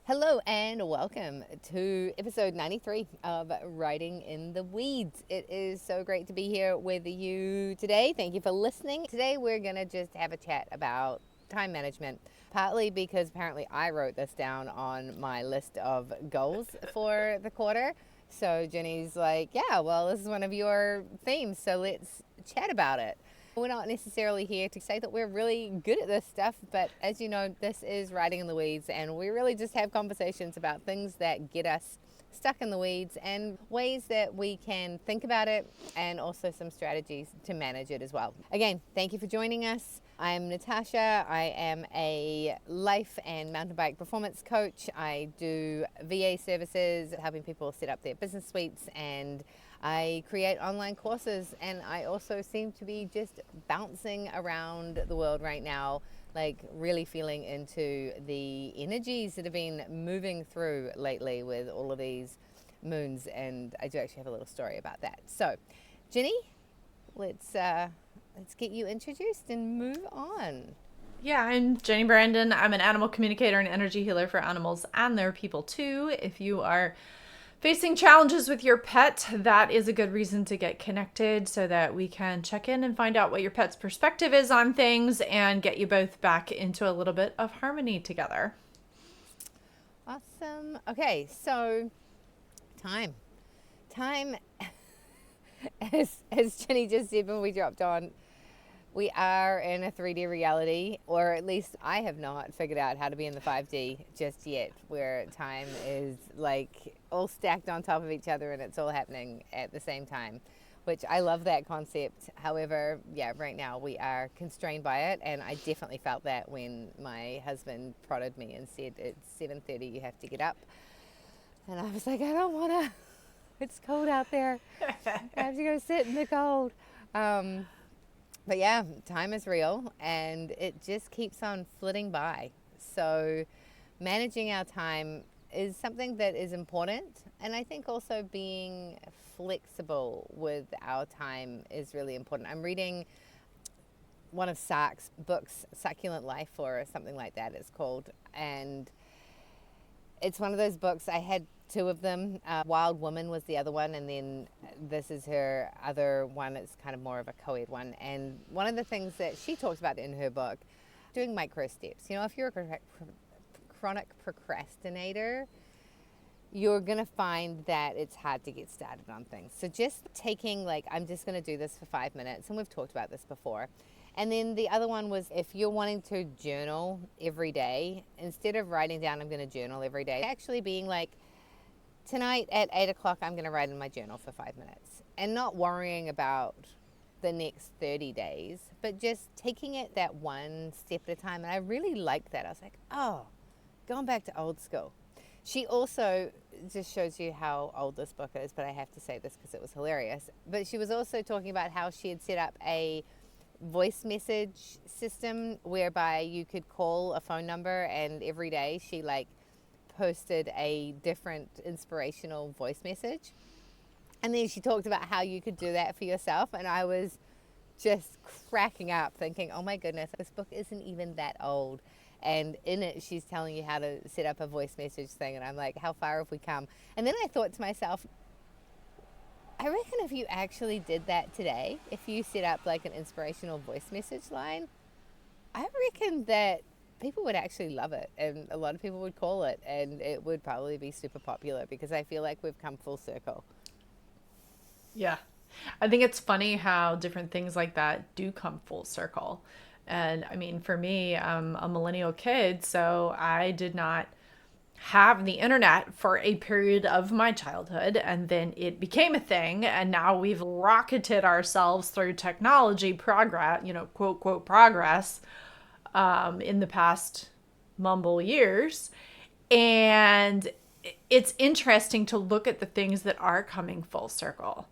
Hello and welcome to episode 93 of Writing in the Weeds. It is so great to be here with you today. Thank you for listening. Today we're going to just have a chat about time management, partly because apparently I wrote this down on my list of goals for the quarter. So Jenny's like, yeah, well, this is one of your themes, so let's chat about it. We're not necessarily here to say that we're really good at this stuff, but as you know, this is Writing in the Weeds, and we really just have conversations about things that get us stuck in the weeds and ways that we can think about it, and also some strategies to manage it as well. Again, thank you for joining us. I'm Natasha. I am a life and mountain bike performance coach. I do VA services, helping people set up their business suites, and I create online courses, and I also seem to be just bouncing around the world right now, like really feeling into the energies that have been moving through lately with all of these moons, and I do actually have a little story about that. So, Jenny, let's get you introduced and move on. Yeah, I'm Jenny Brandon. I'm an animal communicator and energy healer for animals and their people too. If you are facing challenges with your pet, that is a good reason to get connected so that we can check in and find out what your pet's perspective is on things and get you both back into a little bit of harmony together. Awesome. Okay, so time, as Jenny just said when we dropped on, we are in a 3D reality, or at least I have not figured out how to be in the 5D just yet, where time is like all stacked on top of each other and it's all happening at the same time, which I love that concept. However, yeah, right now we are constrained by it, and I definitely felt that when my husband prodded me and said it's 7:30, you have to get up. And I was like, I don't want to. It's cold out there. I have to go sit in the cold. But yeah, time is real, and it just keeps on flitting by. So managing our time is something that is important. And I think also being flexible with our time is really important. I'm reading one of Sark's books, Succulent Life, or something like that it's called. And it's one of those books. I had two of them. Wild Woman was the other one, and then this is her other one. It's kind of more of a co-ed one. And one of the things that she talks about in her book, doing micro steps. You know, if you're a chronic procrastinator, you're going to find that it's hard to get started on things. So just taking, like, I'm just going to do this for 5 minutes, and we've talked about this before. And then the other one was, if you're wanting to journal every day, instead of writing down, I'm going to journal every day, actually being like, tonight at 8 o'clock, I'm going to write in my journal for 5 minutes, and not worrying about the next 30 days, but just taking it that one step at a time. And I really liked that. I was like, oh, going back to old school. She also just shows you how old this book is, but I have to say this because it was hilarious. But she was also talking about how she had set up a voice message system whereby you could call a phone number, and every day she posted a different inspirational voice message. And then she talked about how you could do that for yourself, and I was just cracking up thinking, oh my goodness, this book isn't even that old, and in it she's telling you how to set up a voice message thing. And I'm like, how far have we come? And then I thought to myself, I reckon if you actually did that today, if you set up like an inspirational voice message line, I reckon that people would actually love it, and a lot of people would call it, and it would probably be super popular, because I feel like we've come full circle. Yeah. I think it's funny how different things like that do come full circle. And I mean, for me, I'm a millennial kid, so I did not have the internet for a period of my childhood, and then it became a thing, and now we've rocketed ourselves through technology progress, quote, quote, progress, in the past mumble years. And it's interesting to look at the things that are coming full circle.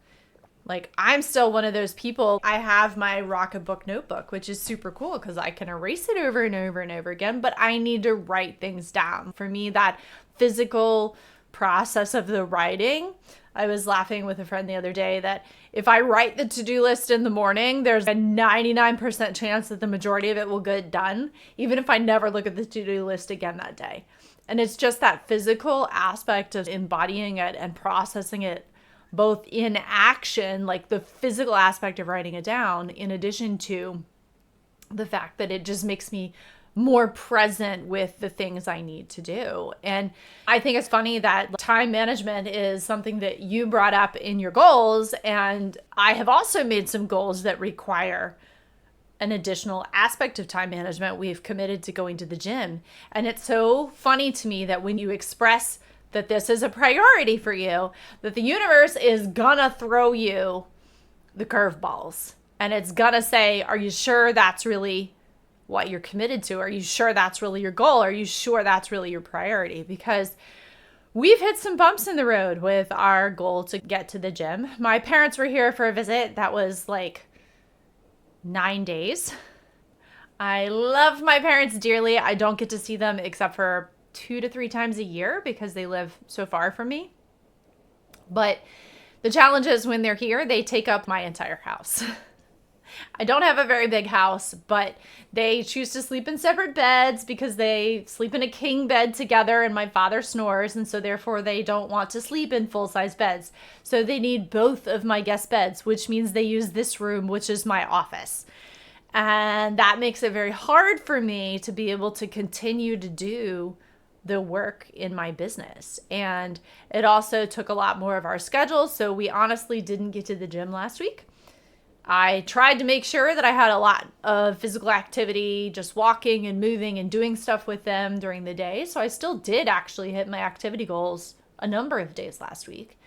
Like, I'm still one of those people. I have my Rocketbook notebook, which is super cool because I can erase it over and over and over again, but I need to write things down. For me, that physical process of the writing, I was laughing with a friend the other day that if I write the to-do list in the morning, there's a 99% chance that the majority of it will get done, even if I never look at the to-do list again that day. And it's just that physical aspect of embodying it and processing it both in action, like the physical aspect of writing it down, in addition to the fact that it just makes me more present with the things I need to do. And I think it's funny that time management is something that you brought up in your goals. And I have also made some goals that require an additional aspect of time management. We've committed to going to the gym. And it's so funny to me that when you express that this is a priority for you, that the universe is gonna throw you the curveballs. And it's gonna say, are you sure that's really what you're committed to? Are you sure that's really your goal? Are you sure that's really your priority? Because we've hit some bumps in the road with our goal to get to the gym. My parents were here for a visit. That was like 9 days. I love my parents dearly. I don't get to see them except for 2 to 3 times a year because they live so far from me. But the challenge is when they're here, they take up my entire house. I don't have a very big house, but they choose to sleep in separate beds because they sleep in a king bed together and my father snores. And so therefore they don't want to sleep in full-size beds. So they need both of my guest beds, which means they use this room, which is my office. And that makes it very hard for me to be able to continue to do the work in my business. And it also took a lot more of our schedule. So we honestly didn't get to the gym last week. I tried to make sure that I had a lot of physical activity, just walking and moving and doing stuff with them during the day. So I still did actually hit my activity goals a number of days last week.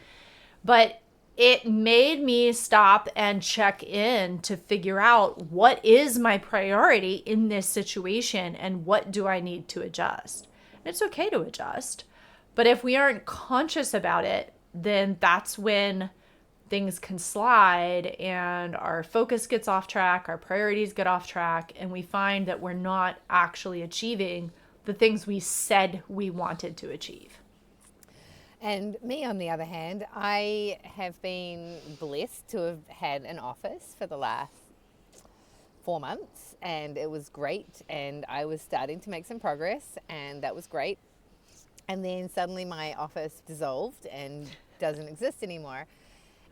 But it made me stop and check in to figure out what is my priority in this situation and what do I need to adjust. And it's okay to adjust. But if we aren't conscious about it, then that's when things can slide and our focus gets off track, our priorities get off track, and we find that we're not actually achieving the things we said we wanted to achieve. And me, on the other hand, I have been blessed to have had an office for the last 4 months, and it was great, and I was starting to make some progress, and that was great. And then suddenly my office dissolved and doesn't exist anymore.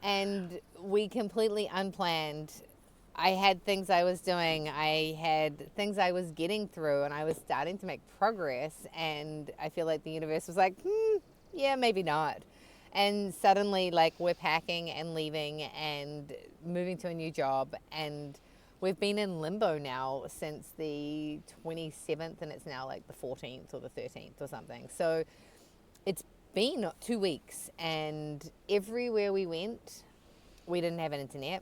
And we completely unplanned. I had things I was doing. I had things I was getting through, and I was starting to make progress. And I feel like the universe was like, yeah, maybe not. And suddenly, like, we're packing and leaving and moving to a new job. And we've been in limbo now since the 27th, and it's now like the 14th or the 13th or something. So it's been 2 weeks, and everywhere we went, we didn't have an internet,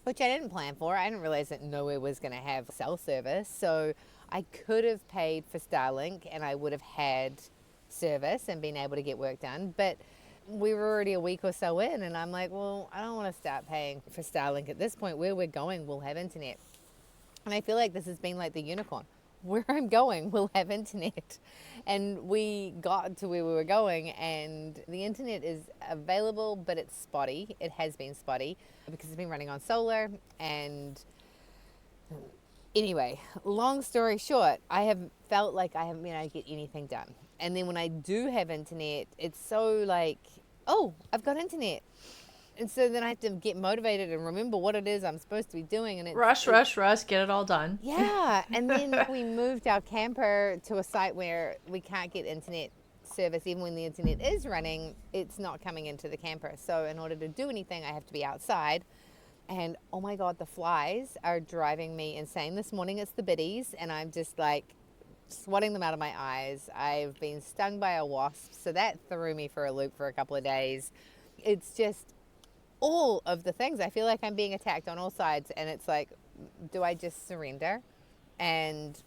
which I didn't plan for. I didn't realize that nowhere was going to have cell service. So I could have paid for Starlink and I would have had service and been able to get work done. But we were already a week or so in, and I'm like, well, I don't want to start paying for Starlink at this point. Where we're going, we'll have internet. And I feel like this has been like the unicorn. Where I'm going, we'll have internet. And we got to where we were going, and the internet is available, but it's spotty. It has been spotty because it's been running on solar. And anyway, long story short, I have felt like I haven't been able to get anything done. And then when I do have internet, it's so like, oh, I've got internet. And so then I have to get motivated and remember what it is I'm supposed to be doing. And it's, rush, get it all done. Yeah. And then we moved our camper to a site where we can't get internet service. Even when the internet is running, it's not coming into the camper. So in order to do anything, I have to be outside. And oh my God, the flies are driving me insane. This morning it's the biddies, and I'm just like swatting them out of my eyes. I've been stung by a wasp, so that threw me for a loop for a couple of days. It's just all of the things. I feel like I'm being attacked on all sides, and it's like, do I just surrender? And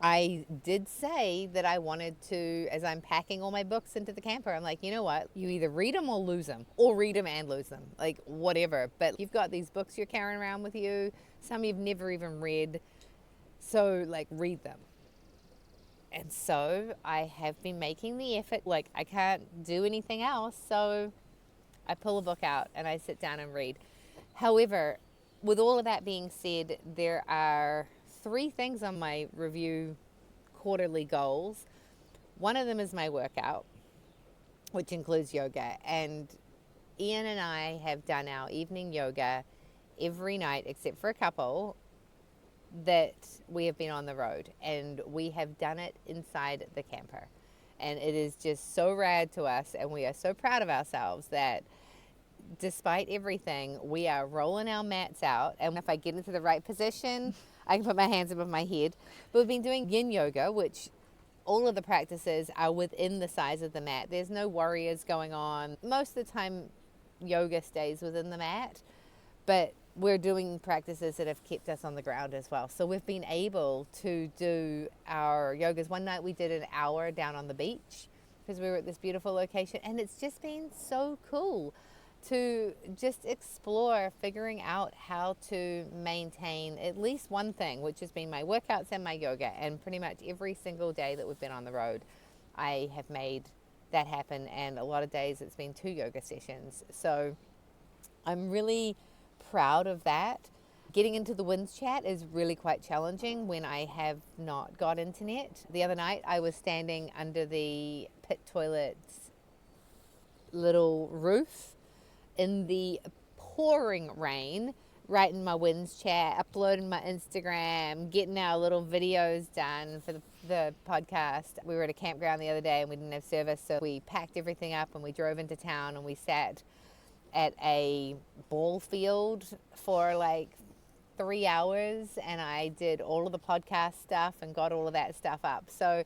I did say that I wanted to, as I'm packing all my books into the camper, I'm like, you know what? You either read them or lose them, or read them and lose them, like whatever. But you've got these books you're carrying around with you, some you've never even read. So like, read them. And so I have been making the effort. Like, I can't do anything else, so I pull a book out and I sit down and read. However, with all of that being said, there are 3 things on my review quarterly goals. One of them is my workout, which includes yoga. And Ian and I have done our evening yoga every night except for a couple that we have been on the road, and we have done it inside the camper. And it is just so rad to us, and we are so proud of ourselves that despite everything, we are rolling our mats out, and if I get into the right position, I can put my hands above my head. But we've been doing yin yoga, which all of the practices are within the size of the mat. There's no warriors going on. Most of the time, yoga stays within the mat, but we're doing practices that have kept us on the ground as well. So we've been able to do our yogas. One night we did an hour down on the beach because we were at this beautiful location, and it's just been so cool to just explore figuring out how to maintain at least one thing, which has been my workouts and my yoga. And pretty much every single day that we've been on the road, I have made that happen. And a lot of days it's been 2 yoga sessions. So I'm really proud of that. Getting into the winds chat is really quite challenging when I have not got internet. The other night I was standing under the pit toilet's little roof in the pouring rain, writing my winds chat, uploading my Instagram, getting our little videos done for the podcast. We were at a campground the other day and we didn't have service, so we packed everything up and we drove into town and we sat at a ball field for like 3 hours, and I did all of the podcast stuff and got all of that stuff up. So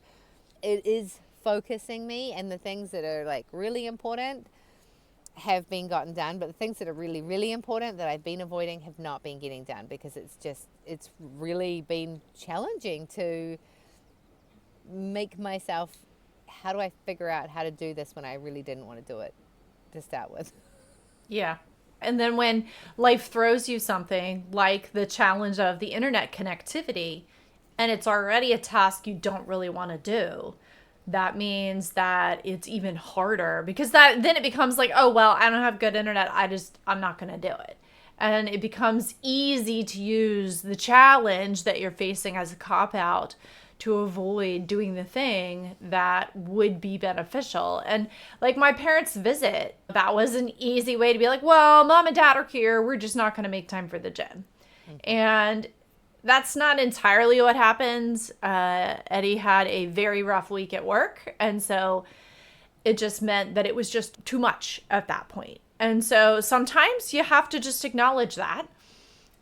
it is focusing me, and the things that are like really important have been gotten done, but the things that are really, really important that I've been avoiding have not been getting done, because it's really been challenging to make myself, how do I figure out how to do this when I really didn't want to do it to start with? Yeah. And then when life throws you something like the challenge of the internet connectivity, and it's already a task you don't really want to do, that means that it's even harder, because then it becomes like, oh, well, I don't have good internet. I'm not going to do it. And it becomes easy to use the challenge that you're facing as a cop-out to avoid doing the thing that would be beneficial. And like my parents' visit, that was an easy way to be like, well, mom and dad are here. We're just not going to make time for the gym. Mm-hmm. And that's not entirely what happens. Eddie had a very rough week at work. And so it just meant that it was just too much at that point. And so sometimes you have to just acknowledge that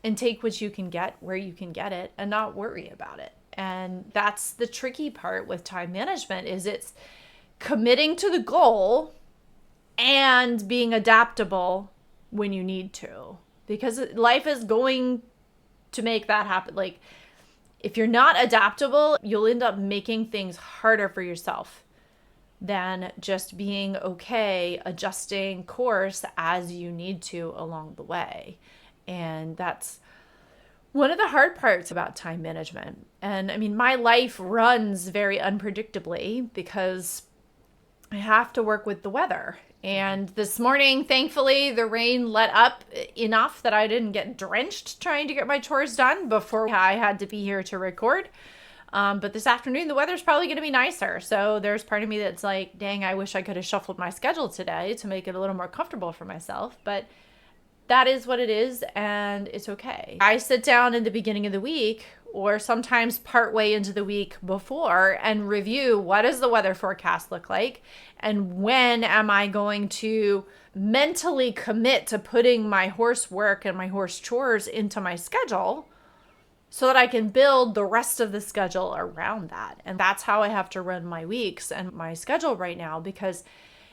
and take what you can get where you can get it and not worry about it. And that's the tricky part with time management, is it's committing to the goal and being adaptable when you need to, because life is going to make that happen. Like, if you're not adaptable, you'll end up making things harder for yourself than just being okay adjusting course as you need to along the way. And that's one of the hard parts about time management. And I mean, my life runs very unpredictably because I have to work with the weather. And this morning, thankfully, the rain let up enough that I didn't get drenched trying to get my chores done before I had to be here to record. But this afternoon, the weather's probably going to be nicer. So there's part of me that's like, dang, I wish I could have shuffled my schedule today to make it a little more comfortable for myself. But that is what it is, and it's okay. I sit down in the beginning of the week, or sometimes partway into the week before, and review, what does the weather forecast look like, and when am I going to mentally commit to putting my horse work and my horse chores into my schedule so that I can build the rest of the schedule around that. And that's how I have to run my weeks and my schedule right now, because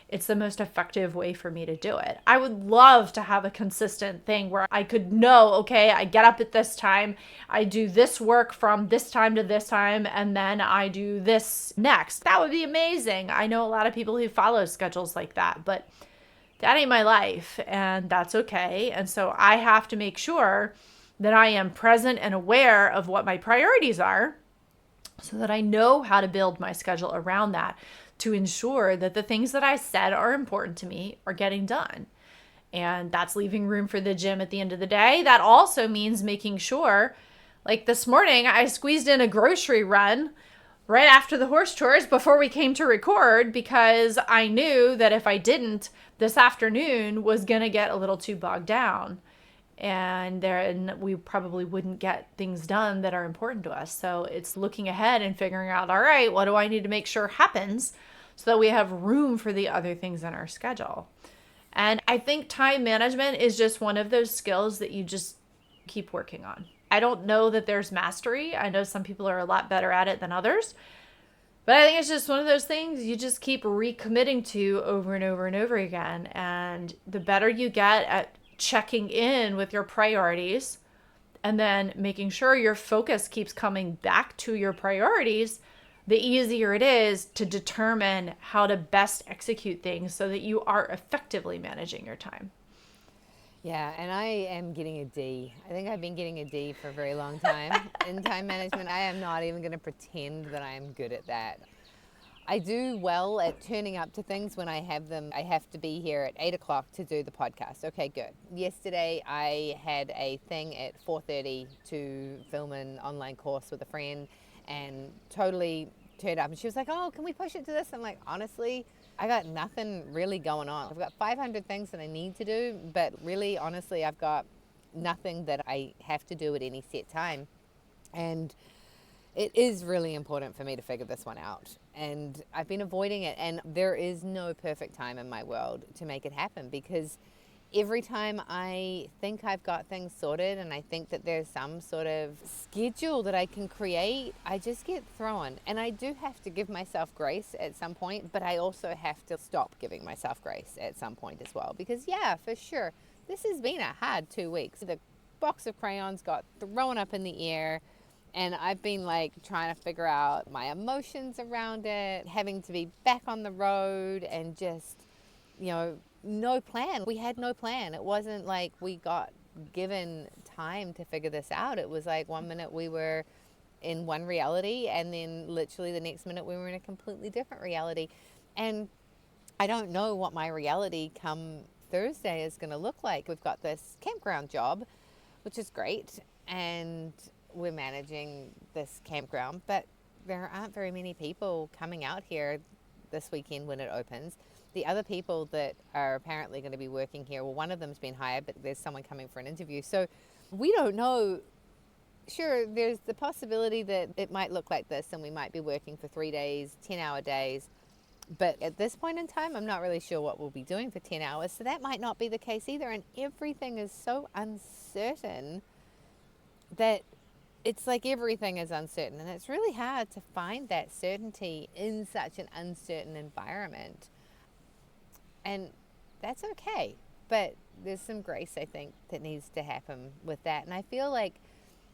it's the most effective way for me to do it. I would love to have a consistent thing where I could know, okay, I get up at this time, I do this work from this time to this time, and then I do this next. That would be amazing. I know a lot of people who follow schedules like that, but that ain't my life, and that's okay. And so I have to make sure that I am present and aware of what my priorities are so that I know how to build my schedule around that, to ensure that the things that I said are important to me are getting done. And that's leaving room for the gym at the end of the day. That also means making sure, like this morning, I squeezed in a grocery run right after the horse chores before we came to record, because I knew that if I didn't, this afternoon was going to get a little too bogged down. And then we probably wouldn't get things done that are important to us. So it's looking ahead and figuring out, all right, what do I need to make sure happens so that we have room for the other things in our schedule? And I think time management is just one of those skills that you just keep working on. I don't know that there's mastery. I know some people are a lot better at it than others. But I think it's just one of those things you just keep recommitting to over and over and over again. And the better you get at checking in with your priorities and then making sure your focus keeps coming back to your priorities, the easier it is to determine how to best execute things so that you are effectively managing your time. Yeah, and I am getting a D. I think I've been getting a D for a very long time in time management. I am not even going to pretend that I am good at that. I do well at turning up to things when I have them. I have to be here at 8 o'clock to do the podcast. Okay, good. Yesterday I had a thing at 4:30 to film an online course with a friend and totally turned up. And she was like, oh, can we push it to this? I'm like, honestly, I got nothing really going on. I've got 500 things that I need to do, but really, honestly, I've got nothing that I have to do at any set time. And it is really important for me to figure this one out. And I've been avoiding it. And there is no perfect time in my world to make it happen, because every time I think I've got things sorted and I think that there's some sort of schedule that I can create, I just get thrown. And I do have to give myself grace at some point, but I also have to stop giving myself grace at some point as well. Because yeah, for sure, this has been a hard 2 weeks. The box of crayons got thrown up in the air. And I've been like trying to figure out my emotions around it, having to be back on the road and just, no plan. We had no plan. It wasn't like we got given time to figure this out. It was like 1 minute we were in one reality and then literally the next minute we were in a completely different reality. And I don't know what my reality come Thursday is going to look like. We've got this campground job, which is great. And we're managing this campground, but there aren't very many people coming out here this weekend when it opens. The other people that are apparently going to be working here, well, one of them's been hired, but there's someone coming for an interview. So we don't know. Sure, there's the possibility that it might look like this and we might be working for 3 days, 10-hour days. But at this point in time, I'm not really sure what we'll be doing for 10 hours. So that might not be the case either. And everything is so uncertain that it's like everything is uncertain, and it's really hard to find that certainty in such an uncertain environment. And that's okay, but there's some grace, I think, that needs to happen with that. And I feel like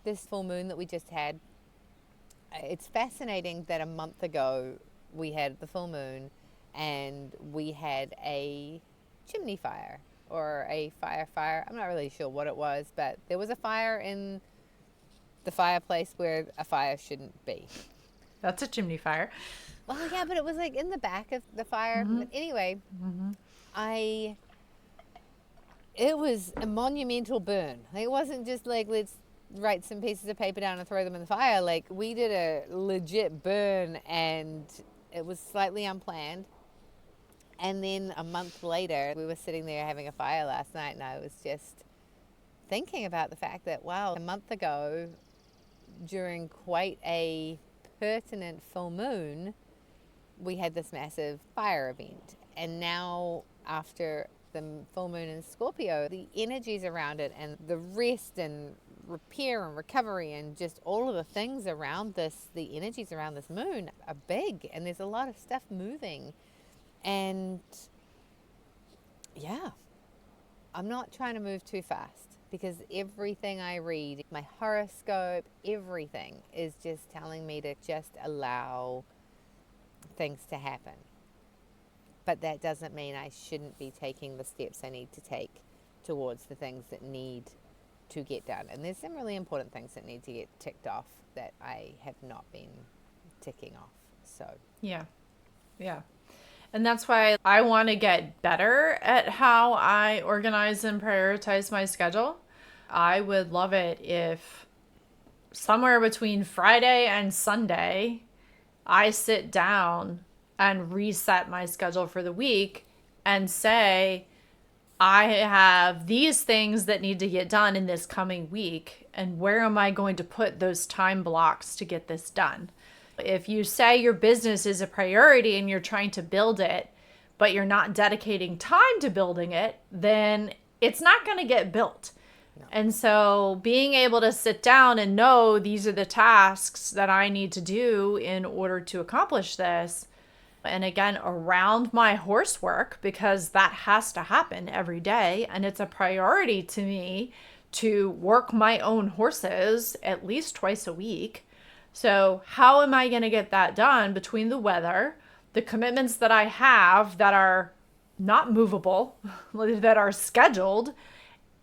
this full moon that we just had, it's fascinating that a month ago we had the full moon and we had a chimney fire or a fire. I'm not really sure what it was, but there was a fire in the fireplace where a fire shouldn't be. That's a chimney fire. Well, yeah, but it was like in the back of the fire. Mm-hmm. But anyway, Mm-hmm. It was a monumental burn. Like, it wasn't just like, let's write some pieces of paper down and throw them in the fire. Like, we did a legit burn, and it was slightly unplanned. And then a month later, we were sitting there having a fire last night, and I was just thinking about the fact that, wow, a month ago, during quite a pertinent full moon, we had this massive fire event. And now, after the full moon in Scorpio, the energies around it and the rest and repair and recovery and just all of the things around this, the energies around this moon are big, and there's a lot of stuff moving. And yeah, I'm not trying to move too fast, because everything I read, my horoscope, everything is just telling me to just allow things to happen. But that doesn't mean I shouldn't be taking the steps I need to take towards the things that need to get done. And there's some really important things that need to get ticked off that I have not been ticking off. So Yeah. And that's why I want to get better at how I organize and prioritize my schedule. I would love it if somewhere between Friday and Sunday, I sit down and reset my schedule for the week and say, I have these things that need to get done in this coming week, and where am I going to put those time blocks to get this done? If you say your business is a priority and you're trying to build it, but you're not dedicating time to building it, then it's not going to get built. No. And so being able to sit down and know these are the tasks that I need to do in order to accomplish this, and again, around my horse work, because that has to happen every day. And it's a priority to me to work my own horses at least twice a week. So how am I going to get that done between the weather, the commitments that I have that are not movable, that are scheduled,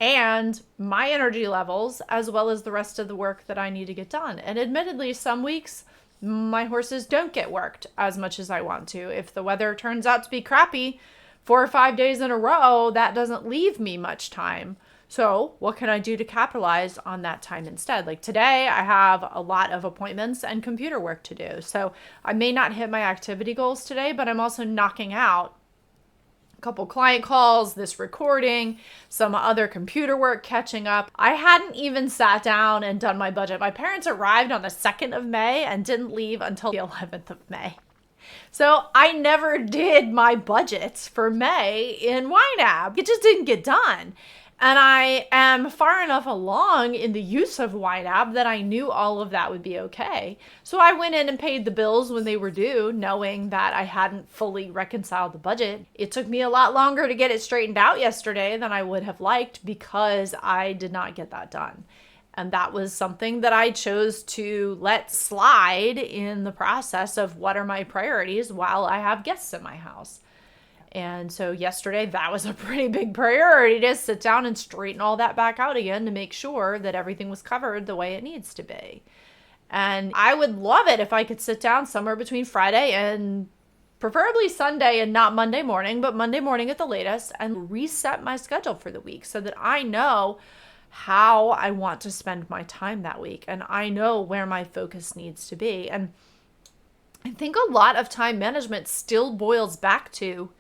and my energy levels, as well as the rest of the work that I need to get done? And admittedly, some weeks my horses don't get worked as much as I want to. If the weather turns out to be crappy 4 or 5 days in a row, that doesn't leave me much time. So what can I do to capitalize on that time instead? Like today, I have a lot of appointments and computer work to do. So I may not hit my activity goals today, but I'm also knocking out a couple client calls, this recording, some other computer work catching up. I hadn't even sat down and done my budget. My parents arrived on the 2nd of May and didn't leave until the 11th of May. So I never did my budgets for May in YNAB. It just didn't get done. And I am far enough along in the use of YNAB that I knew all of that would be okay. So I went in and paid the bills when they were due, knowing that I hadn't fully reconciled the budget. It took me a lot longer to get it straightened out yesterday than I would have liked because I did not get that done. And that was something that I chose to let slide in the process of what are my priorities while I have guests in my house. And so yesterday, that was a pretty big priority to sit down and straighten all that back out again to make sure that everything was covered the way it needs to be. And I would love it if I could sit down somewhere between Friday and preferably Sunday and not Monday morning, but Monday morning at the latest, and reset my schedule for the week so that I know how I want to spend my time that week. And I know where my focus needs to be. And I think a lot of time management still boils back to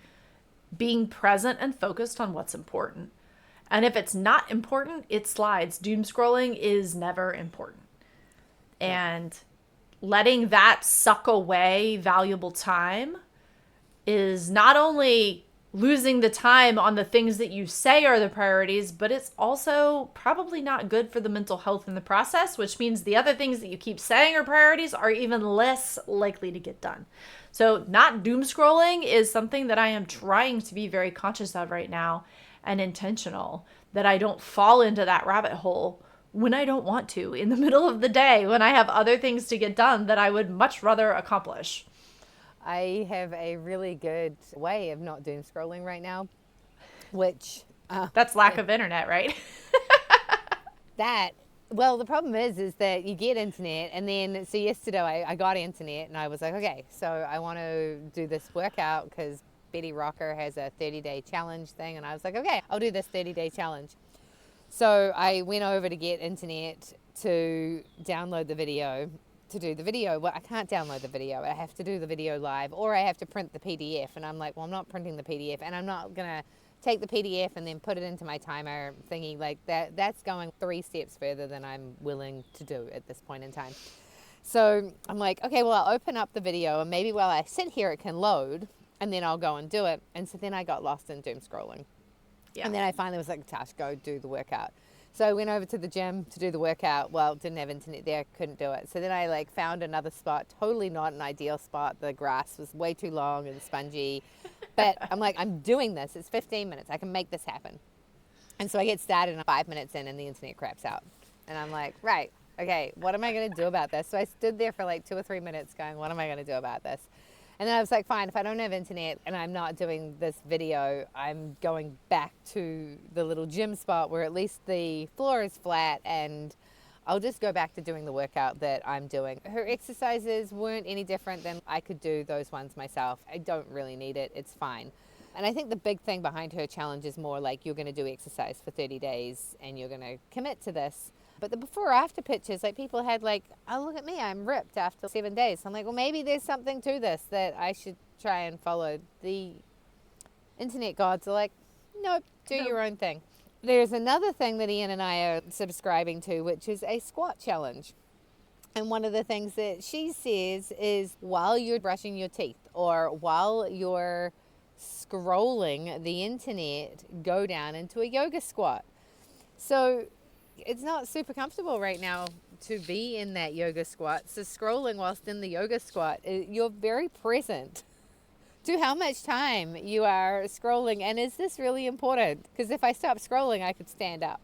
being present and focused on what's important. And if it's not important, it slides. Doom scrolling is never important. And letting that suck away valuable time is not only losing the time on the things that you say are the priorities, but it's also probably not good for the mental health in the process, which means the other things that you keep saying are priorities are even less likely to get done. So not doom scrolling is something that I am trying to be very conscious of right now and intentional, that I don't fall into that rabbit hole when I don't want to in the middle of the day when I have other things to get done that I would much rather accomplish. I have a really good way of not doom scrolling right now, which... that's lack of internet, right? Well, the problem is that you get internet, and then, so yesterday I got internet, and I was like, okay, so I want to do this workout because Betty Rocker has a 30-day challenge thing, and I was like, okay, I'll do this 30-day challenge. So I went over to get internet to download the video, to do the video. Well, I can't download the video. I have to do the video live, or I have to print the PDF, and I'm like, well, I'm not printing the PDF, and I'm not going to take the PDF and then put it into my timer thingy like that. That's going 3 steps further than I'm willing to do at this point in time. So I'm like, okay, well, I'll open up the video and maybe while I sit here it can load and then I'll go and do it. And so then I got lost in doom scrolling. Yeah. And then I finally was like, Tash, go do the workout. So I went over to the gym to do the workout. Well, didn't have internet there, couldn't do it. So then I found another spot, totally not an ideal spot. The grass was way too long and spongy. But I'm like, I'm doing this. It's 15 minutes. I can make this happen. And so I get started and 5 minutes in and the internet craps out. And I'm like, right, okay, what am I going to do about this? So I stood there for 2 or 3 minutes going, what am I going to do about this? And then I was like, fine, if I don't have internet and I'm not doing this video, I'm going back to the little gym spot where at least the floor is flat and I'll just go back to doing the workout that I'm doing. Her exercises weren't any different than I could do those ones myself. I don't really need it. It's fine. And I think the big thing behind her challenge is more like you're going to do exercise for 30 days and you're going to commit to this. But the before after pictures, like people had like, oh, look at me, I'm ripped after 7 days. I'm like, well, maybe there's something to this that I should try and follow. The internet gods are like, nope, do your own thing. There's another thing that Ian and I are subscribing to, which is a squat challenge. And one of the things that she says is while you're brushing your teeth or while you're scrolling the internet, go down into a yoga squat. So it's not super comfortable right now to be in that yoga squat. So scrolling whilst in the yoga squat, you're very present to how much time you are scrolling. And is this really important? Because if I stop scrolling, I could stand up.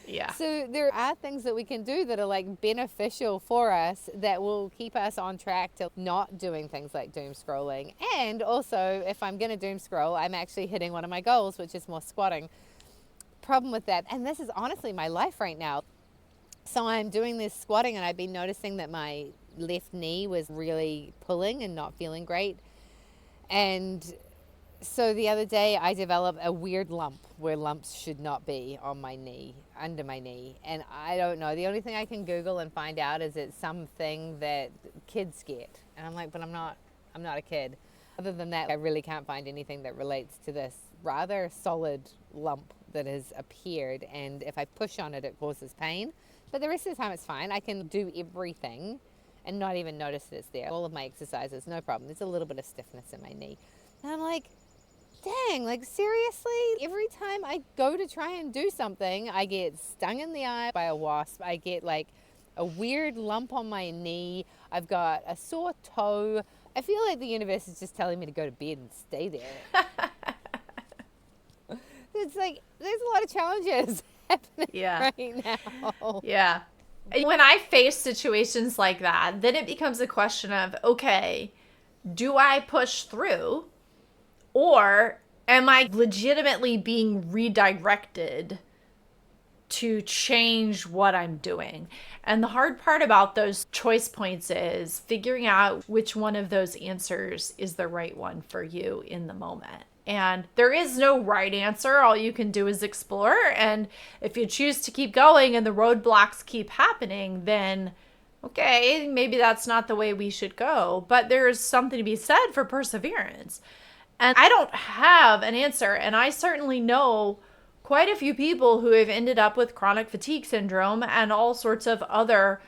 Yeah. So there are things that we can do that are like beneficial for us that will keep us on track to not doing things like doom scrolling. And also, if I'm going to doom scroll, I'm actually hitting one of my goals, which is more squatting. Problem with that, and this is honestly my life right now. So I'm doing this squatting and I've been noticing that my left knee was really pulling and not feeling great. And so the other day I developed a weird lump where lumps should not be on my knee, under my knee. And I don't know. The only thing I can Google and find out is it's something that kids get. And I'm like, but I'm not a kid. Other than that, I really can't find anything that relates to this rather solid lump that has appeared. And if I push on it, it causes pain. But the rest of the time it's fine. I can do everything and not even notice that it's there. All of my exercises, no problem. There's a little bit of stiffness in my knee. And I'm like, dang, like seriously? Every time I go to try and do something, I get stung in the eye by a wasp. I get like a weird lump on my knee. I've got a sore toe. I feel like the universe is just telling me to go to bed and stay there. It's like, there's a lot of challenges happening right now. Yeah. When I face situations like that, then it becomes a question of, okay, do I push through? Or am I legitimately being redirected to change what I'm doing? And the hard part about those choice points is figuring out which one of those answers is the right one for you in the moment. And there is no right answer. All you can do is explore. And if you choose to keep going and the roadblocks keep happening, then okay, maybe that's not the way we should go. But there's something to be said for perseverance. And I don't have an answer. And I certainly know quite a few people who have ended up with chronic fatigue syndrome and all sorts of other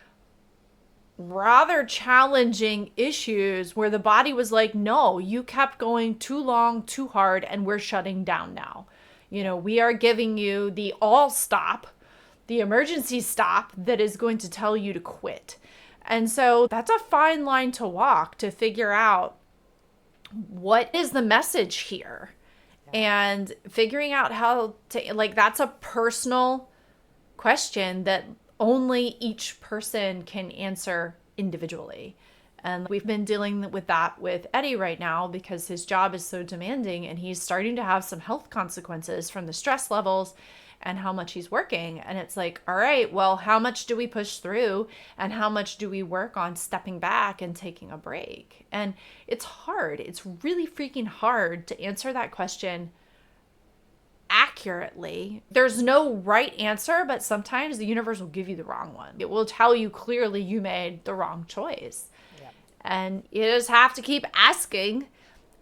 rather challenging issues where the body was like, no, you kept going too long, too hard, and we're shutting down now. You know, we are giving you the all stop, the emergency stop that is going to tell you to quit. And so that's a fine line to walk to figure out what is the message here. And figuring out how to, like, that's a personal question that only each person can answer individually. And we've been dealing with that with Eddie right now because his job is so demanding and he's starting to have some health consequences from the stress levels and how much he's working. And it's like, all right, well, how much do we push through and how much do we work on stepping back and taking a break? And it's hard. It's really freaking hard to answer that question accurately. There's no right answer, but sometimes the universe will give you the wrong one. It will tell you clearly you made the wrong choice. Yep. And you just have to keep asking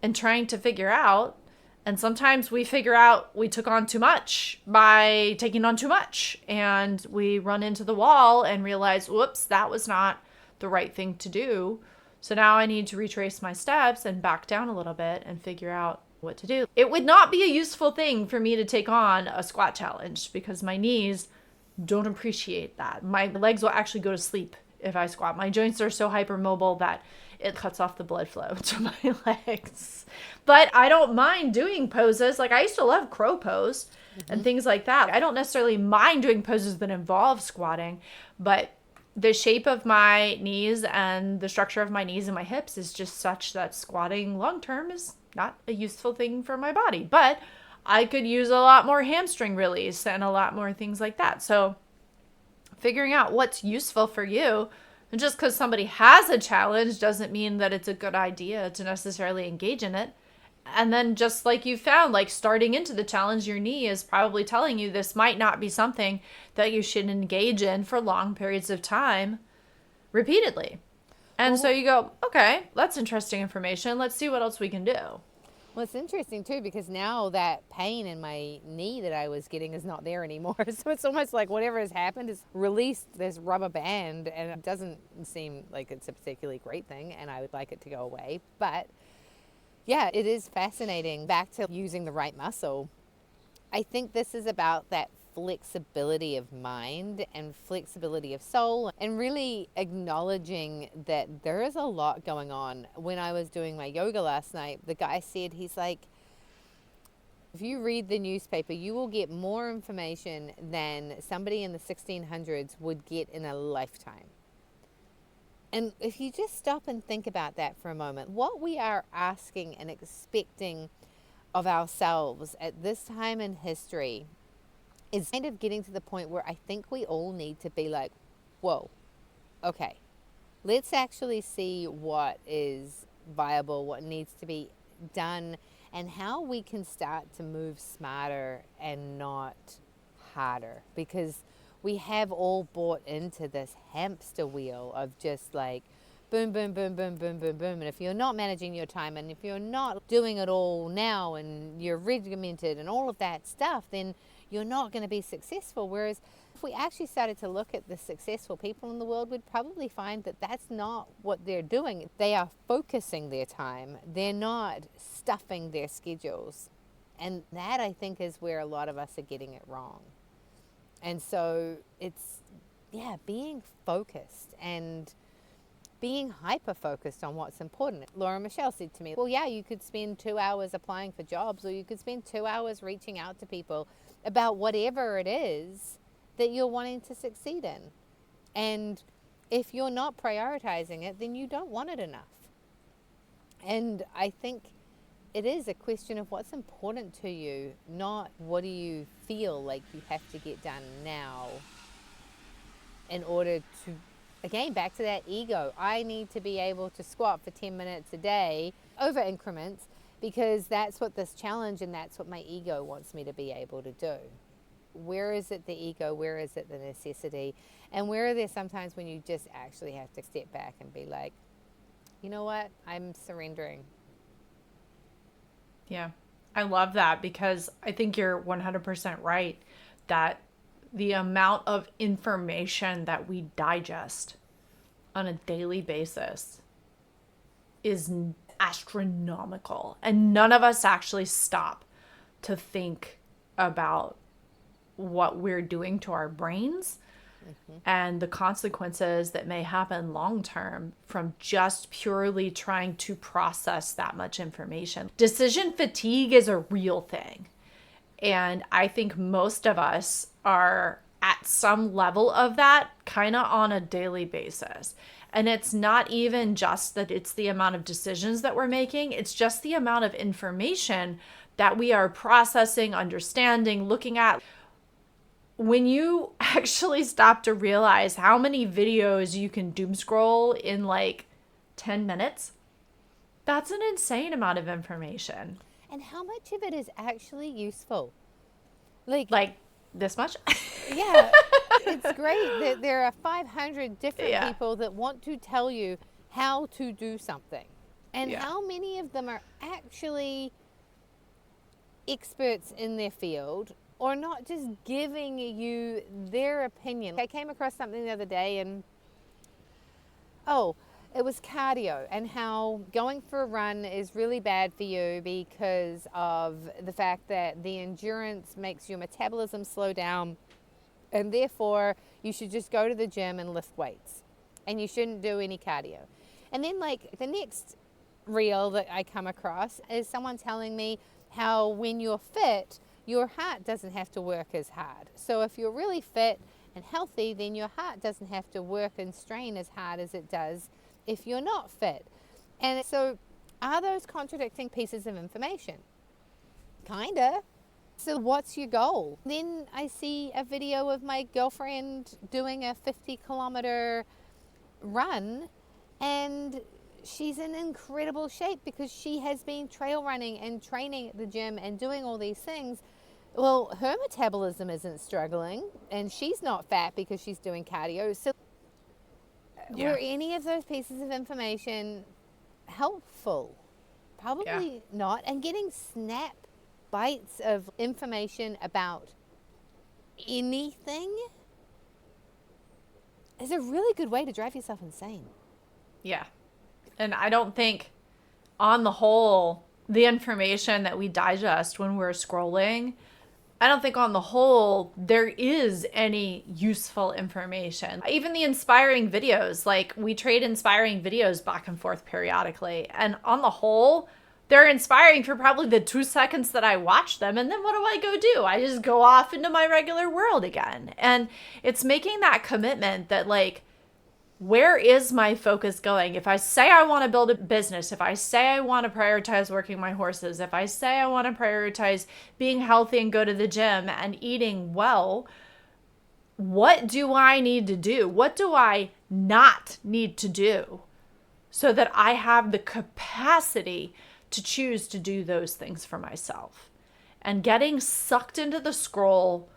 and trying to figure out. And sometimes we figure out we took on too much by taking on too much. And we run into the wall and realize, whoops, that was not the right thing to do. So now I need to retrace my steps and back down a little bit and figure out what to do. It would not be a useful thing for me to take on a squat challenge because my knees don't appreciate that. My legs will actually go to sleep if I squat. My joints are so hypermobile that it cuts off the blood flow to my legs. But I don't mind doing poses. Like I used to love crow pose and things like that. I don't necessarily mind doing poses that involve squatting, but the shape of my knees and the structure of my knees and my hips is just such that squatting long term is not a useful thing for my body. But I could use a lot more hamstring release and a lot more things like that. So figuring out what's useful for you. And just because somebody has a challenge doesn't mean that it's a good idea to necessarily engage in it. And then just like you found, like starting into the challenge, your knee is probably telling you this might not be something that you should engage in for long periods of time repeatedly. And so Well, you go, okay, that's interesting information. Let's see what else we can do. well, it's interesting too because now that pain in my knee that I was getting is not there anymore. So it's almost like whatever has happened has released this rubber band, and it doesn't seem like it's a particularly great thing, and I would like it to go away. But yeah, it is fascinating. Back to using the right muscle. I think this is about that flexibility of mind and flexibility of soul, and really acknowledging that there is a lot going on. When I was doing my yoga last night, the guy said, he's like, if you read the newspaper, you will get more information than somebody in the 1600s would get in a lifetime. And if you just stop and think about that for a moment, what we are asking and expecting of ourselves at this time in history is kind of getting to the point where I think we all need to be like, whoa, okay, let's actually see what is viable, what needs to be done, and how we can start to move smarter and not harder. Because we have all bought into this hamster wheel of just like boom, boom, boom, boom, boom, boom, boom. And if you're not managing your time, and if you're not doing it all now, and you're regimented and all of that stuff, then you're not going to be successful. Whereas if we actually started to look at the successful people in the world, we'd probably find that that's not what they're doing. They are focusing their time. They're not stuffing their schedules. And that, I think, is where a lot of us are getting it wrong. And so it's, yeah, being focused and being hyper focused on what's important. Laura Michelle said to me, well, yeah, you could spend 2 hours applying for jobs, or you could spend 2 hours reaching out to people about whatever it is that you're wanting to succeed in. And if you're not prioritizing it, then you don't want it enough. And I think it is a question of what's important to you, not what do you feel like you have to get done now in order to, again, back to that ego. I need to be able to squat for 10 minutes a day over increments because that's what this challenge and that's what my ego wants me to be able to do. Where is it the ego? Where is it the necessity? And where are there sometimes when you just actually have to step back and be like, you know what? I'm surrendering. Yeah, I love that because I think you're 100% right that the amount of information that we digest on a daily basis is astronomical. And none of us actually stop to think about what we're doing to our brains and the consequences that may happen long term from just purely trying to process that much information. Decision fatigue is a real thing. And I think most of us are at some level of that kind of on a daily basis. And it's not even just that it's the amount of decisions that we're making, it's just the amount of information that we are processing, understanding, looking at. When you actually stop to realize how many videos you can doom scroll in like 10 minutes, that's an insane amount of information. And how much of it is actually useful? Like this much? Yeah, it's great that there are 500 different Yeah. people that want to tell you how to do something. And Yeah. how many of them are actually experts in their field or not just giving you their opinion? I came across something the other day and, it was cardio and how going for a run is really bad for you because of the fact that the endurance makes your metabolism slow down, and therefore you should just go to the gym and lift weights and you shouldn't do any cardio. And then like the next reel that I come across is someone telling me how when you're fit, your heart doesn't have to work as hard. So if you're really fit and healthy, then your heart doesn't have to work and strain as hard as it does if you're not fit. And so are those contradicting pieces of information? Kinda. So what's your goal? Then I see a video of my girlfriend doing a 50-kilometer run, and she's in incredible shape because she has been trail running and training at the gym and doing all these things. Well, her metabolism isn't struggling, and she's not fat because she's doing cardio. So were any of those pieces of information helpful? Probably not. And getting snap bites of information about anything is a really good way to drive yourself insane. Yeah. And I don't think, on the whole, the information that we digest when we're scrolling, I don't think on the whole there is any useful information. Even the inspiring videos, like we trade inspiring videos back and forth periodically. And on the whole, they're inspiring for probably the 2 seconds that I watch them. And then what do I go do? I just go off into my regular world again. And it's making that commitment that, like, where is my focus going? If I say I want to build a business, if I say I want to prioritize working my horses, if I say I want to prioritize being healthy and go to the gym and eating well, what do I need to do? What do I not need to do so that I have the capacity to choose to do those things for myself? And getting sucked into the scroll,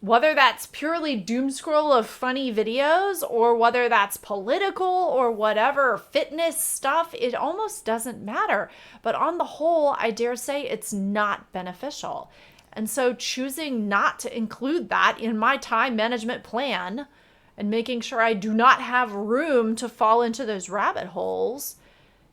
whether that's purely doom scroll of funny videos or whether that's political or whatever fitness stuff, it almost doesn't matter. But on the whole, I dare say it's not beneficial. And so choosing not to include that in my time management plan and making sure I do not have room to fall into those rabbit holes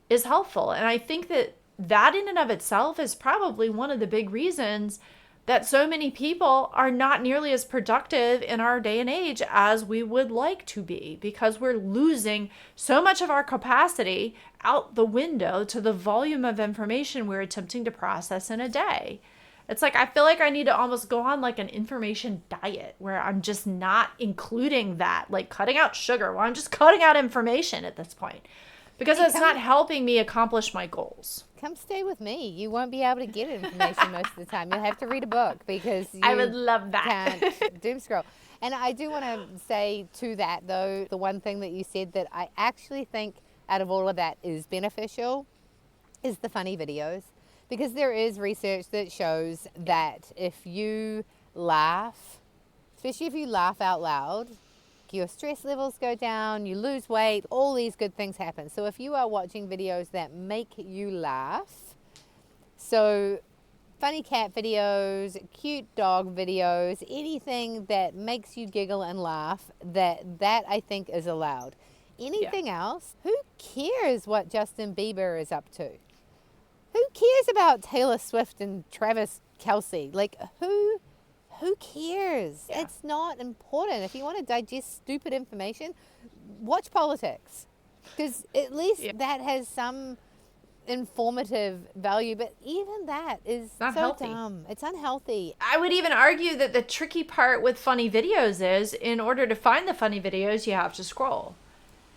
is helpful. And I think that in and of itself is probably one of the big reasons that so many people are not nearly as productive in our day and age as we would like to be, because we're losing so much of our capacity out the window to the volume of information we're attempting to process in a day. It's like, I feel like I need to almost go on like an information diet where I'm just not including that, like cutting out sugar. Well, I'm just cutting out information at this point because it's not helping me accomplish my goals. Come stay with me. You won't be able to get information most of the time. You'll have to read a book because I would love that. Can't doom scroll. And I do want to say to that, though, the one thing that you said that I actually think out of all of that is beneficial is the funny videos. Because there is research that shows that if you laugh, especially if you laugh out loud, your stress levels go down, you lose weight, all these good things happen. So if you are watching videos that make you laugh, so funny cat videos, cute dog videos, anything that makes you giggle and laugh, that I think is allowed. Anything else, who cares what Justin Bieber is up to? Who cares about Taylor Swift and Travis Kelce? Like, who cares? Yeah. It's not important. If you want to digest stupid information, watch politics. Because at least that has some informative value. But even that is not so healthy. Dumb. It's unhealthy. I would even argue that the tricky part with funny videos is, in order to find the funny videos, you have to scroll.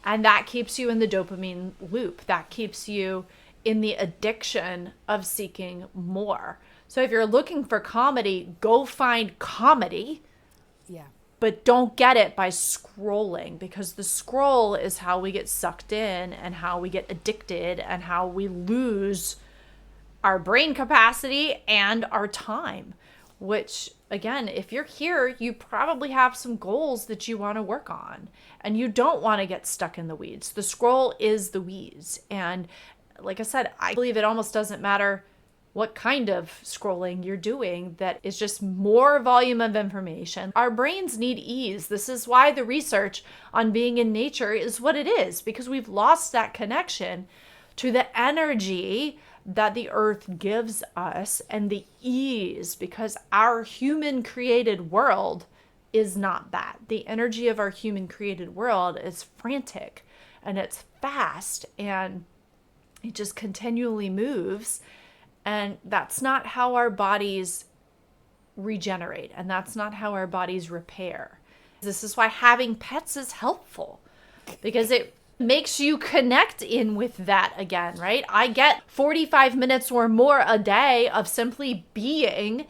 And that keeps you in the dopamine loop. That keeps you in the addiction of seeking more. So if you're looking for comedy, go find comedy. Yeah. But don't get it by scrolling, because the scroll is how we get sucked in and how we get addicted and how we lose our brain capacity and our time, which, again, if you're here, you probably have some goals that you want to work on and you don't want to get stuck in the weeds. The scroll is the weeds. And like I said, I believe it almost doesn't matter what kind of scrolling you're doing, that is just more volume of information. Our brains need ease. This is why the research on being in nature is what it is, because we've lost that connection to the energy that the earth gives us and the ease, because our human created world is not that. The energy of our human created world is frantic and it's fast and it just continually moves. And that's not how our bodies regenerate. And that's not how our bodies repair. This is why having pets is helpful, because it makes you connect in with that again, right? I get 45 minutes or more a day of simply being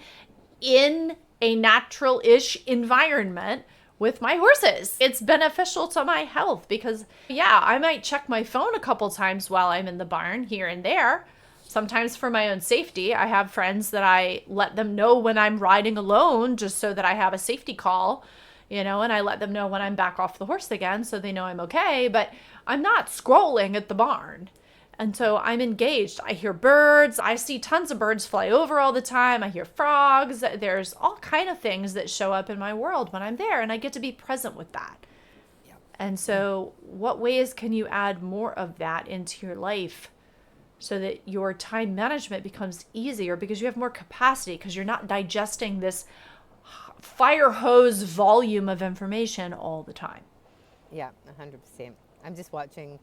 in a natural-ish environment with my horses. It's beneficial to my health because, yeah, I might check my phone a couple times while I'm in the barn here and there. Sometimes for my own safety. I have friends that I let them know when I'm riding alone just so that I have a safety call, and I let them know when I'm back off the horse again so they know I'm okay. But I'm not scrolling at the barn. And so I'm engaged. I hear birds. I see tons of birds fly over all the time. I hear frogs. There's all kind of things that show up in my world when I'm there, and I get to be present with that. Yep. And so what ways can you add more of that into your life so that your time management becomes easier because you have more capacity because you're not digesting this fire hose volume of information all the time? Yeah, 100%. I'm just watching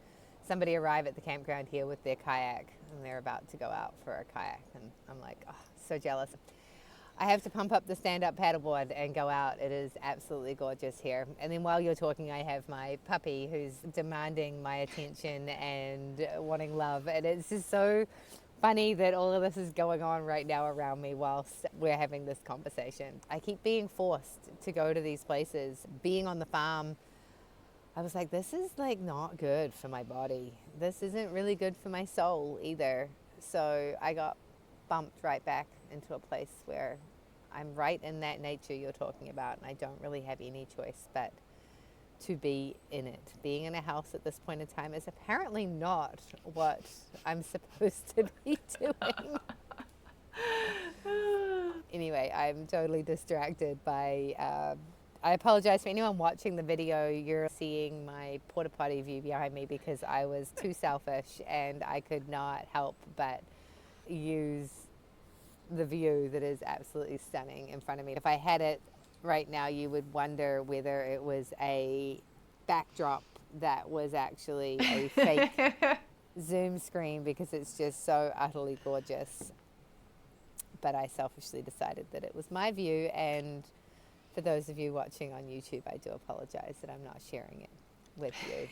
somebody arrive at the campground here with their kayak, and they're about to go out for a kayak, and I'm like, oh, so jealous. I have to pump up the stand-up paddleboard and go out. It is absolutely gorgeous here. And then while you're talking, I have my puppy who's demanding my attention and wanting love. And it's just so funny that all of this is going on right now around me whilst we're having this conversation. I keep being forced to go to these places. Being on the farm, I was like, this is like not good for my body. This isn't really good for my soul either. So I got bumped right back into a place where I'm right in that nature you're talking about, and I don't really have any choice but to be in it. Being in a house at this point in time is apparently not what I'm supposed to be doing. Anyway, I'm totally distracted by I apologize for anyone watching the video. You're seeing my porta potty view behind me because I was too selfish and I could not help but use the view that is absolutely stunning in front of me. If I had it right now, you would wonder whether it was a backdrop that was actually a fake Zoom screen because it's just so utterly gorgeous. But I selfishly decided that it was my view, and for those of you watching on YouTube, I do apologize that I'm not sharing it with you.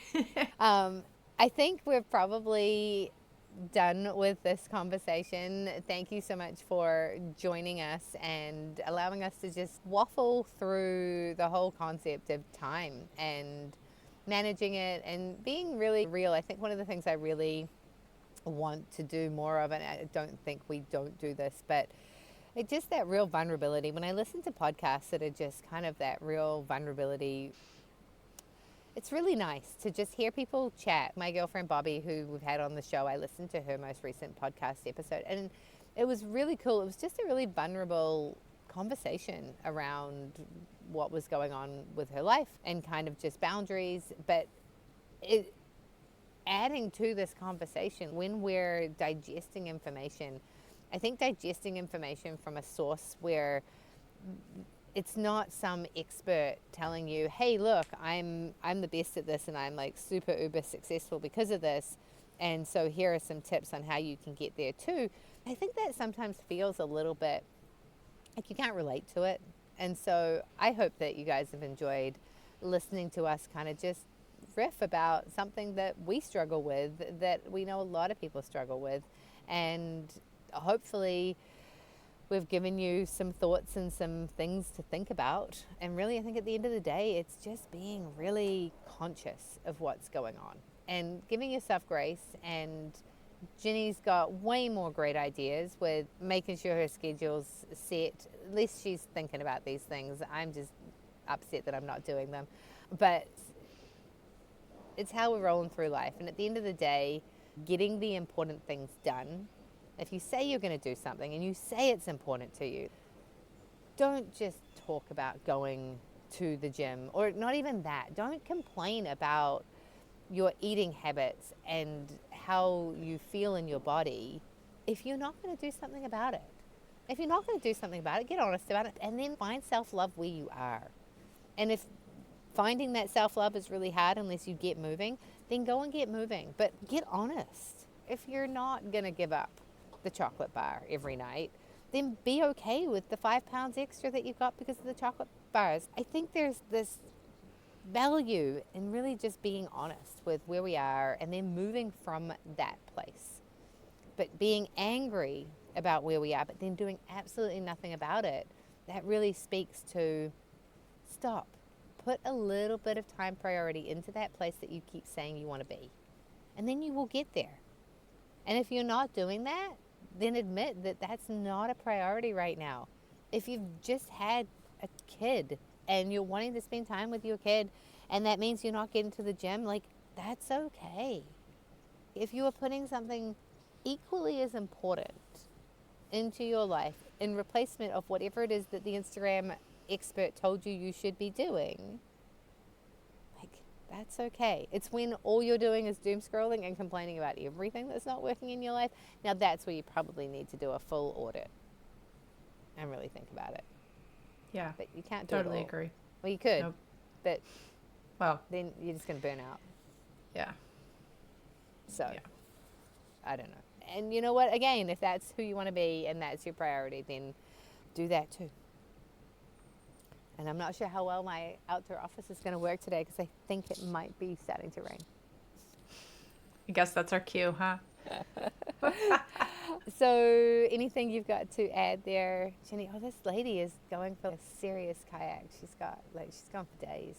I think we're probably done with this conversation. Thank you so much for joining us and allowing us to just waffle through the whole concept of time and managing it and being really real. I think one of the things I really want to do more of, and I don't think we don't do this, but it's just that real vulnerability. When I listen to podcasts that are just kind of that real vulnerability, it's really nice to just hear people chat. My girlfriend Bobby, who we've had on the show, I listened to her most recent podcast episode, and it was really cool. It was just a really vulnerable conversation around what was going on with her life and kind of just boundaries. But it, adding to this conversation, when we're digesting information, I think digesting information from a source where it's not some expert telling you, hey, look, I'm the best at this and I'm like super uber successful because of this, and so here are some tips on how you can get there too. I think that sometimes feels a little bit like you can't relate to it. And so I hope that you guys have enjoyed listening to us kind of just riff about something that we struggle with, that we know a lot of people struggle with, and hopefully we've given you some thoughts and some things to think about. And really, I think at the end of the day, it's just being really conscious of what's going on and giving yourself grace. And Jenny's got way more great ideas with making sure her schedule's set. At least she's thinking about these things. I'm just upset that I'm not doing them. But it's how we're rolling through life. And at the end of the day, getting the important things done. If you say you're going to do something and you say it's important to you, don't just talk about going to the gym, or not even that. Don't complain about your eating habits and how you feel in your body if you're not going to do something about it. If you're not going to do something about it, get honest about it, and then find self-love where you are. And if finding that self-love is really hard unless you get moving, then go and get moving. But get honest. If you're not going to give up the chocolate bar every night, then be okay with the 5 pounds extra that you've got because of the chocolate bars. I think there's this value in really just being honest with where we are and then moving from that place. But being angry about where we are, but then doing absolutely nothing about it, that really speaks to stop, put a little bit of time priority into that place that you keep saying you want to be. And then you will get there. And if you're not doing that, then admit that that's not a priority right now. If you've just had a kid and you're wanting to spend time with your kid and that means you're not getting to the gym, like, that's okay. If you are putting something equally as important into your life in replacement of whatever it is that the Instagram expert told you you should be doing, like, that's okay. It's when all you're doing is doom scrolling and complaining about everything that's not working in your life. Now that's where you probably need to do a full audit and really think about it. Yeah. But you can't do it all. Totally agree. Well, you could, Nope. but Well, then you're just going to burn out. yeah. So, Yeah. I don't know. And you know what? Again, if that's who you want to be and that's your priority, then do that too. And I'm not sure how well my outdoor office is going to work today because I think it might be starting to rain. I guess that's our cue, huh? So, anything you've got to add there, Jenny? Oh, this lady is going for a serious kayak. She's gone for days.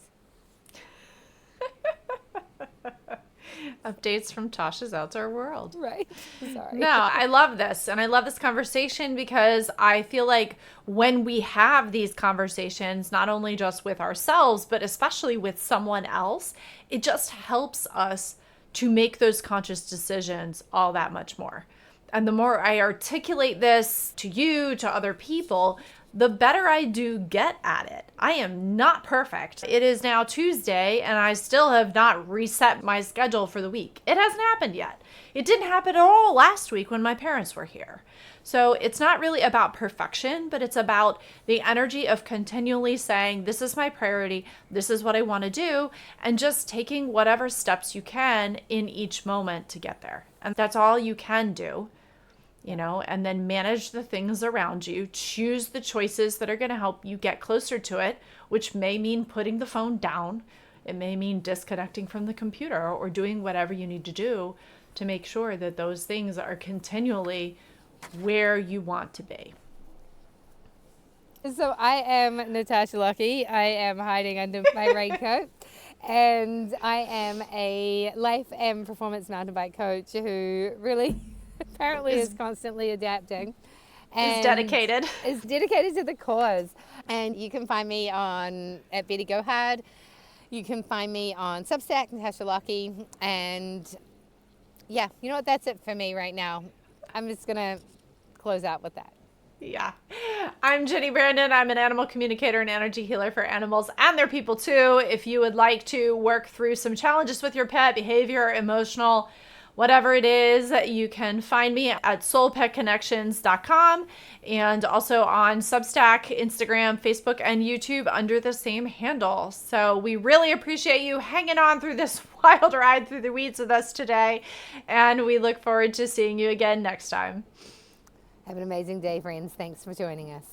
Updates from Tasha's Outdoor World. Right. Sorry. No, I love this. And I love this conversation because I feel like when we have these conversations, not only just with ourselves, but especially with someone else, it just helps us to make those conscious decisions all that much more. And the more I articulate this to you, to other people, the better I do get at it. I am not perfect. It is now Tuesday and I still have not reset my schedule for the week. It hasn't happened yet. It didn't happen at all last week when my parents were here. So it's not really about perfection, but it's about the energy of continually saying, this is my priority, this is what I want to do, and just taking whatever steps you can in each moment to get there. And that's all you can do. And then manage the things around you, choose the choices that are going to help you get closer to it, which may mean putting the phone down. It may mean disconnecting from the computer or doing whatever you need to do to make sure that those things are continually where you want to be. So I am Natasha Lucky. I am hiding under my raincoat. And I am a life and performance mountain bike coach who really apparently is constantly adapting. And is dedicated to the cause. And you can find me at Betty Go Hard. You can find me on Substack, Natasha Lucky. And yeah, you know what? That's it for me right now. I'm just going to close out with that. Yeah. I'm Jenny Brandon. I'm an animal communicator and energy healer for animals and their people too. If you would like to work through some challenges with your pet, behavior, emotional, whatever it is, you can find me at soulpetconnections.com and also on Substack, Instagram, Facebook, and YouTube under the same handle. So we really appreciate you hanging on through this wild ride through the weeds with us today. And we look forward to seeing you again next time. Have an amazing day, friends. Thanks for joining us.